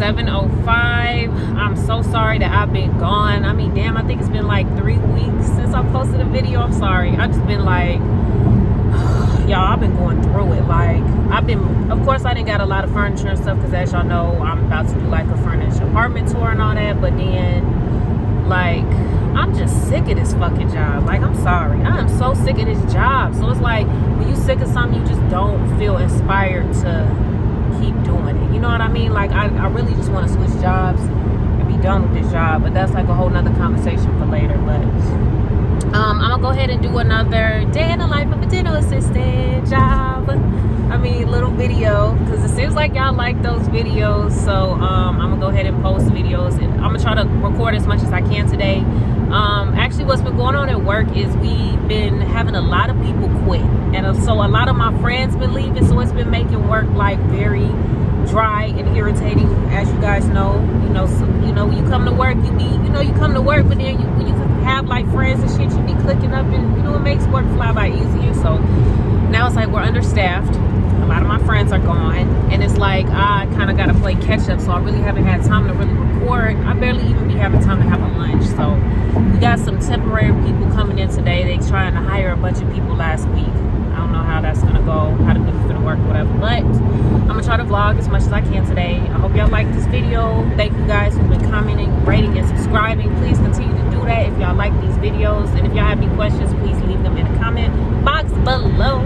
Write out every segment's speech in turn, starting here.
7:05. I'm so sorry that I've been gone. I mean, damn, I think it's been like 3 weeks since I posted a video. I'm sorry. I've just been like, y'all, I've been going through it. Like, of course I didn't got a lot of furniture and stuff, because as y'all know, I'm about to do like a furnished apartment tour and all that. But then, like, I'm just sick of this fucking job. Like, I'm sorry, I am so sick of this job. So it's like, when you sick of something, you just don't feel inspired to keep doing it. You know what I mean? Like, I really just want to switch jobs and be done with this job. But that's like a whole nother conversation for later. But I'm gonna go ahead and do another day in the life of a dental assistant job. I mean, little video, because it seems like y'all like those videos. So I'm gonna go ahead and post videos, and I'm gonna try to record as much as I can today. Actually, what's been going on at work is we've been having a lot of people quit, and so a lot of my friends been leaving, so it's been making work like very dry and irritating. As you guys know, when you come to work, you come to work, but then when you have like friends and shit, you be clicking up, and it makes work fly by easier. So now it's like we're understaffed. A lot of my friends are gone, and it's like I kind of got to play catch up. So I really haven't had time to really record. I barely even be having time to have a lunch. So we got some temporary people coming in today. They trying to hire a bunch of people last week. I don't know how that's gonna go, how the people gonna work, whatever. But I'm gonna try to vlog as much as I can today. I hope y'all like this video. Thank you guys who've been commenting, rating, and subscribing. Please continue to do that if y'all like these videos. And if y'all have any questions, please leave them in the comment box below.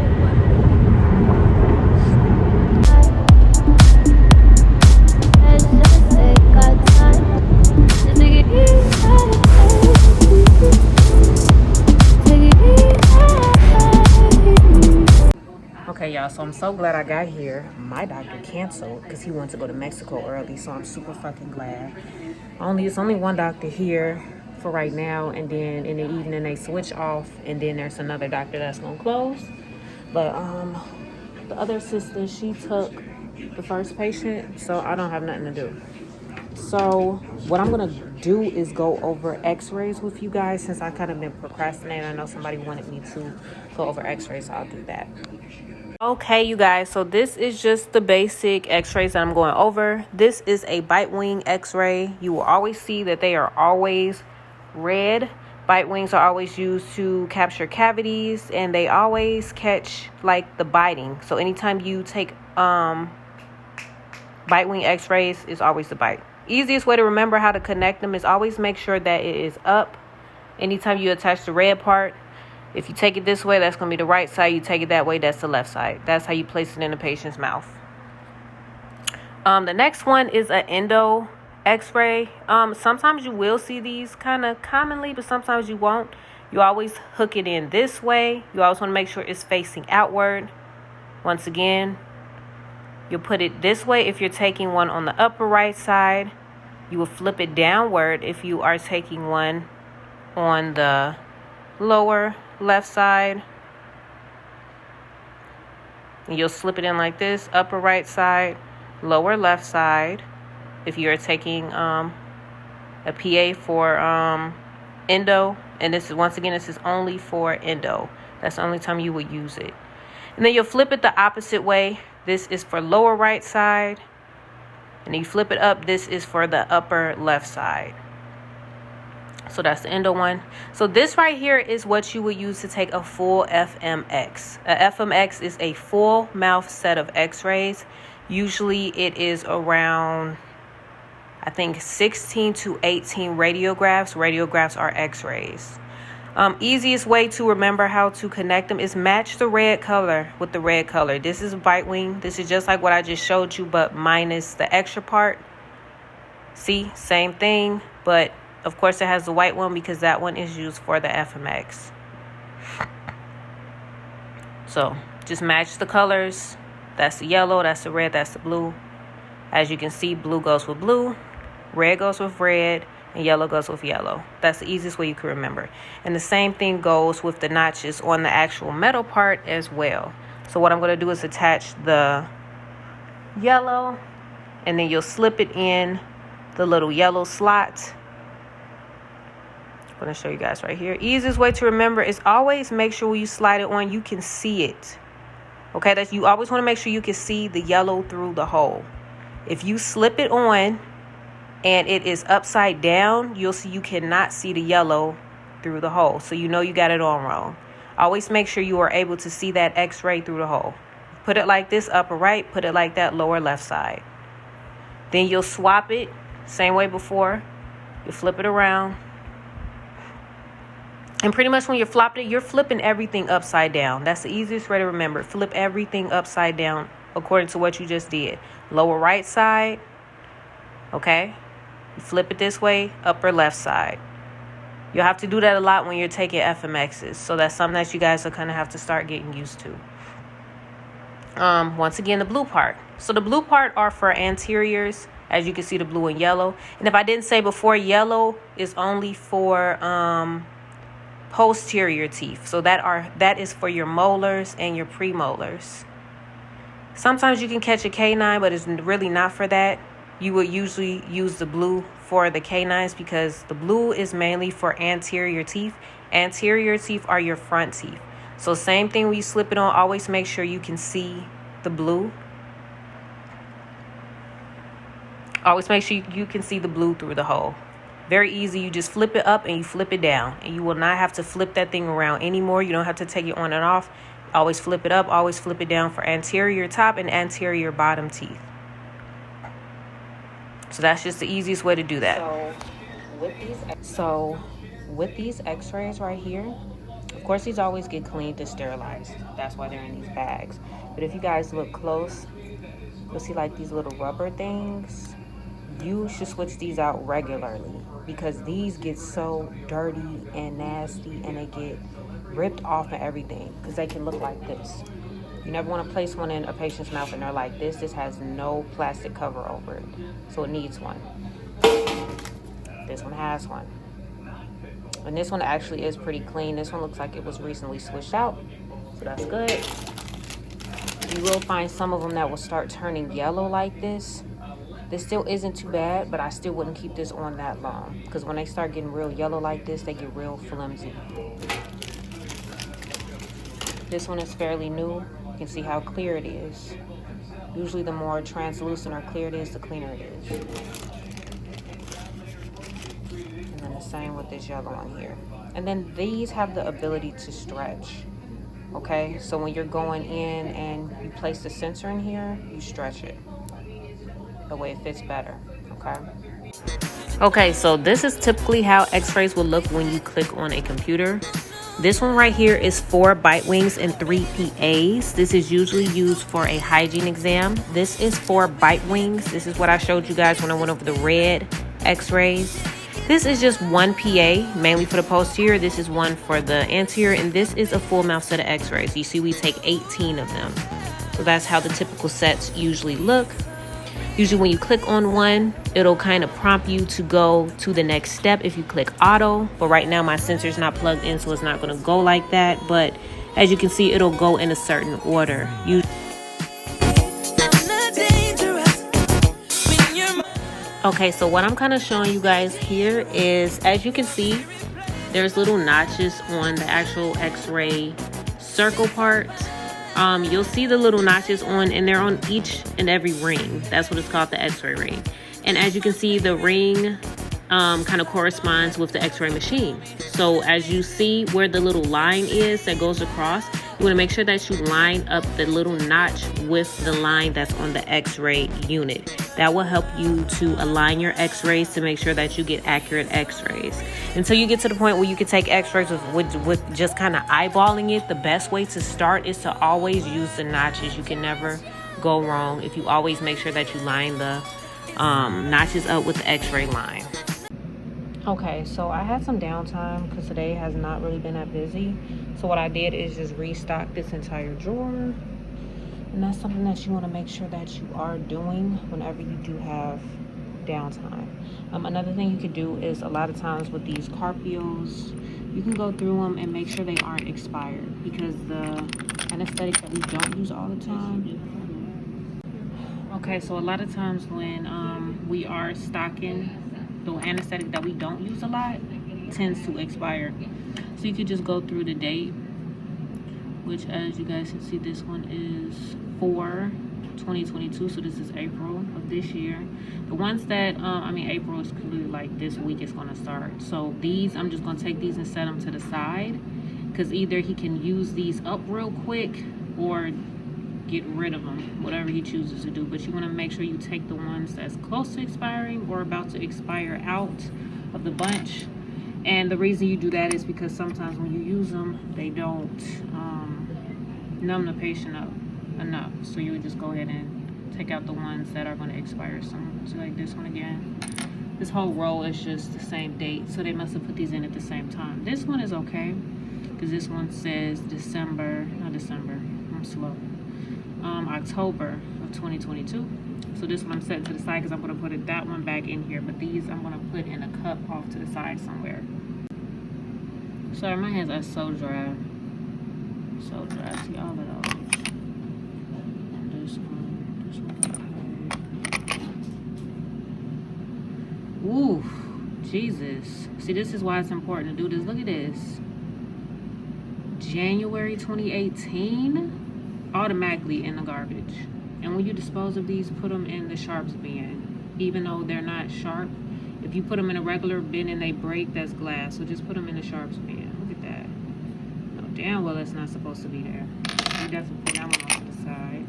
Okay, y'all, so I'm so glad I got here. My doctor canceled because he wanted to go to Mexico early, so I'm super fucking glad. It's only one doctor here for right now, and then in the evening they switch off, and then there's another doctor that's gonna close. But the other assistant, she took the first patient, so I don't have nothing to do. So what I'm gonna do is go over x-rays with you guys, since I kind of been procrastinating. I know somebody wanted me to go over x-rays, so I'll do that. Okay, you guys, so this is just the basic x-rays that I'm going over. This is a bite wing x-ray. You will always see that they are always red. Bite wings are always used to capture cavities, and they always catch like the biting. So anytime you take bite wing x-rays, is always the bite. Easiest way to remember how to connect them is always make sure that it is up. Anytime you attach the red part, if you take it this way, that's going to be the right side. You take it that way, that's the left side. That's how you place it in the patient's mouth. The next one is an endo x-ray. Sometimes you will see these kind of commonly, but sometimes you won't. You always hook it in this way. You always want to make sure it's facing outward. Once again, you'll put it this way if you're taking one on the upper right side. You will flip it downward if you are taking one on the lower left side. And you'll slip it in like this, upper right side, lower left side. If you're taking a PA for endo, and this is, once again, this is only for endo. That's the only time you would use it. And then you'll flip it the opposite way. This is for lower right side. And then you flip it up. This is for the upper left side. So that's the endo one. So this right here is what you would use to take a full FMX. A FMX is a full mouth set of x-rays. Usually it is around, I think, 16 to 18 radiographs. Radiographs are x-rays. Easiest way to remember how to connect them is match the red color with the red color. This is a bite wing. This is just like what I just showed you, but minus the extra part. See, same thing, but of course it has the white one because that one is used for the FMX. So just match the colors. That's the yellow, that's the red, that's the blue. As you can see, blue goes with blue, red goes with red, and yellow goes with yellow. That's the easiest way you can remember. And the same thing goes with the notches on the actual metal part as well. So what I'm going to do is attach the yellow, and then you'll slip it in the little yellow slot. I'm going to show you guys right here. Easiest way to remember is always make sure when you slide it on, you can see it. Okay, you always want to make sure you can see the yellow through the hole. If you slip it on and it is upside down, you'll see you cannot see the yellow through the hole. So you know you got it on wrong. Always make sure you are able to see that x-ray through the hole. Put it like this, upper right. Put it like that, lower left side. Then you'll swap it, same way before. You flip it around. And pretty much when you're flopping it, you're flipping everything upside down. That's the easiest way to remember. Flip everything upside down according to what you just did. Lower right side, okay? You flip it this way, upper left side. You'll have to do that a lot when you're taking FMXs. So that's something that you guys are going to have to start getting used to. Once again, the blue part. So the blue part are for anteriors. As you can see, the blue and yellow. And if I didn't say before, yellow is only for posterior teeth. So that is for your molars and your premolars. Sometimes you can catch a canine, but it's really not for that. You would usually use the blue for the canines because the blue is mainly for anterior teeth. Anterior teeth are your front teeth. So same thing when you slip it on, always make sure you can see the blue. Always make sure you can see the blue through the hole. Very easy. You just flip it up and you flip it down. And you will not have to flip that thing around anymore. You don't have to take it on and off. Always flip it up. Always flip it down for anterior top and anterior bottom teeth. So that's just the easiest way to do that. So with these x-rays right here, of course these always get cleaned and sterilized. That's why they're in these bags. But if you guys look close, you'll see like these little rubber things. You should switch these out regularly because these get so dirty and nasty and they get ripped off and everything because they can look like this. You never want to place one in a patient's mouth and they're like this. This has no plastic cover over it, so it needs one. This one has one. And this one actually is pretty clean. This one looks like it was recently switched out, so that's good. You will find some of them that will start turning yellow like this. This still isn't too bad, but I still wouldn't keep this on that long because when they start getting real yellow like this, they get real flimsy. This one is fairly new. You can see how clear it is. Usually the more translucent or clear it is, the cleaner it is. And then the same with this yellow one here. And then these have the ability to stretch. Okay, so when you're going in and you place the sensor in here, you stretch it. The way it fits better, okay? Okay, so this is typically how x-rays will look when you click on a computer. This one right here is 4 bite wings and 3 PAs. This is usually used for a hygiene exam. This is 4 bite wings. This is what I showed you guys when I went over the red x-rays. This is just 1 PA, mainly for the posterior. This is 1 for the anterior, and this is a full mouth set of x-rays. You see we take 18 of them. So that's how the typical sets usually look. Usually when you click on one, it'll kind of prompt you to go to the next step if you click auto. But right now my sensor's not plugged in, so it's not going to go like that. But as you can see, it'll go in a certain order. Okay, so what I'm kind of showing you guys here is, as you can see, there's little notches on the actual x-ray circle part. You'll see the little notches on, and they're on each and every ring. That's what it's called, the x-ray ring. And as you can see, the ring kind of corresponds with the x-ray machine. So as you see where the little line is that goes across, you want to make sure that you line up the little notch with the line that's on the x-ray unit. That will help you to align your x-rays to make sure that you get accurate x-rays. Until you get to the point where you can take x-rays with just kind of eyeballing it, the best way to start is to always use the notches. You can never go wrong if you always make sure that you line the notches up with the x-ray line. Okay, so I had some downtime because today has not really been that busy. So what I did is just restock this entire drawer. And that's something that you want to make sure that you are doing whenever you do have downtime. Another thing you could do is, a lot of times with these carpios, you can go through them and make sure they aren't expired, because the anesthetic that we don't use all the time. Okay, so a lot of times when we are stocking, the anesthetic that we don't use a lot tends to expire. So you could just go through the date, which, as you guys can see, this one is 4/2022, so this is April of this year. The ones that I mean, April is clearly like this week is going to start. So these, I'm just going to take these and set them to the side, because either he can use these up real quick or get rid of them, whatever he chooses to do. But you want to make sure you take the ones that's close to expiring or about to expire out of the bunch. And the reason you do that is because sometimes when you use them, they don't numb the patient up enough. So you would just go ahead and take out the ones that are going to expire soon. So like this one again. This whole row is just the same date, so they must have put these in at the same time. This one is okay, because this one says I'm slow. October of 2022. So this one I'm setting to the side because I'm going to put that one back in here. But these I'm going to put in a cup off to the side somewhere. Sorry, my hands are so dry. So dry. See all of those. This one. Ooh, Jesus. See, this is why it's important to do this. Look at this. January 2018, automatically in the garbage. And when you dispose of these, put them in the sharps bin. Even though they're not sharp, if you put them in a regular bin and they break, that's glass. So just put them in the sharps bin. Look at that. No, damn well it's not supposed to be there. You definitely put that one off to the side.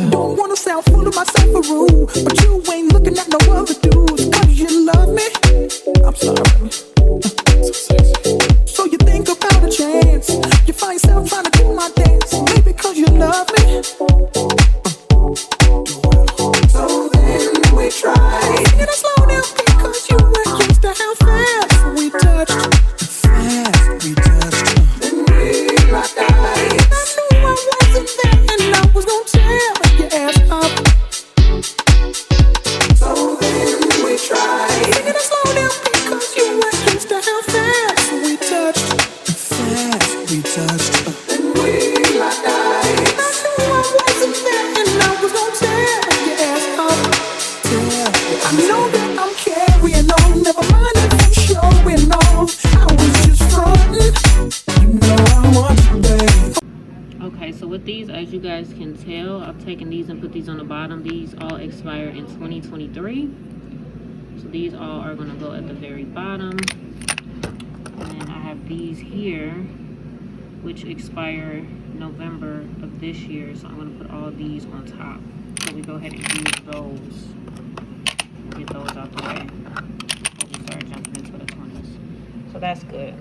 Don't wanna sound full of myself or rude, but you ain't looking at no other dudes. Cause you love me, I'm sorry. So sexy. So you think about a chance, you find yourself trying to do my dance. Maybe cause you love me. So then we try. Sing it slow down because you were used to how fast we touched. Then we locked eyes. I knew I wasn't there and I was gonna tear your ass up. So then we tried. Sing it slow down because you were used to how fast we touched. Then we locked eyes. I knew I wasn't there and I was gonna tear your ass up. I know that I'm carrying on. Never mind if I'm showing off. I was just frontin'. You know I want you, babe. Okay, so with these, as you guys can tell, I've taken these and put these on the bottom. These all expire in 2023. So these all are going to go at the very bottom. And then I have these here, which expire November of this year. So I'm going to put all these on top. So we go ahead and use those. Get those out the way before we start jumping into the 20s. So that's good.